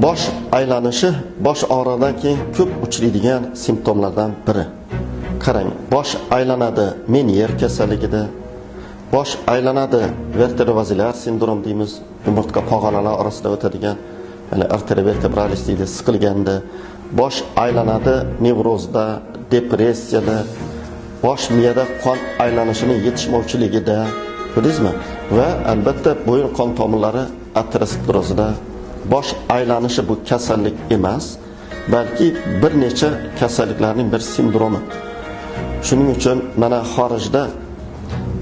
Bosh aylanishi bosh og'rig'idan keyin ko'p uchraydigan simptomlardan biri. Qarang, bosh aylanadi Menier kasalligida, bosh aylanadi vertebrovazilar sindrom deymiz, umurtqa pog'onalar orasida o'tadigan, ya'ni arteriovertebralis deydi, siqilganda, bosh aylanadi nevrozda, depressiyada, bosh miyada qon aylanishining yetishmovchiligida, ko'rdingizmi? Va albatta bo'yin qon tomirlari aterosklerozida. Bosh aylanishi bu kasallik emas, balki bir necha kasalliklarning bir sindromi. Shuning uchun mana xorijda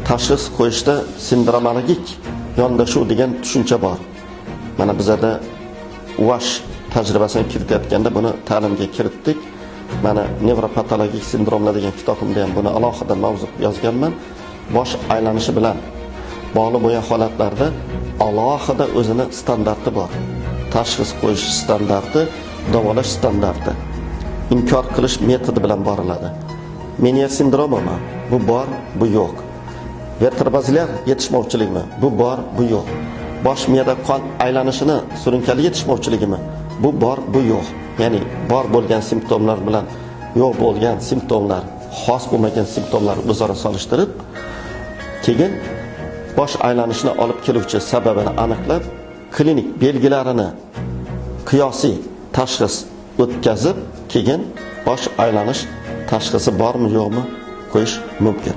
tashxis qo'yishda sindromologik yondashuv degan tushuncha bor. Mana bizda UASH tajribasini kiritayotganda buni ta'limga kiritdik. Mana nevropatologik sindromlar degan kitobimda ham buni alohida mavzu yozganman. Bosh aylanishi bilan bog'liq bo'lgan holatlarda alohida o'zini standarti bor. Tashxis qo'yish standarti, davolash standarti, inkor qilish metodi bilan boriladi. Menier sindromimi? Bu bor, bu yo'q. Vertebrovazilar yetishmovchiligimi? Bu bor, bu yo'q. Bosh miyada qon aylanishini surunkali yetishmovchiligimi? Bu bor, bu yo'q. Ya'ni bor bo'lgan simptomlar bilan yo'q bo'lgan simptomlar, xos bo'lmagan simptomlar o'zaro solishtirib, keyin bosh aylanishini olib keluvchi sababini aniqlab, klinik belgilarini qiyosiy tashxis o'tkazib, keyin bosh aylanish tashxisi bormi yo'qmi qo'yish mumkin.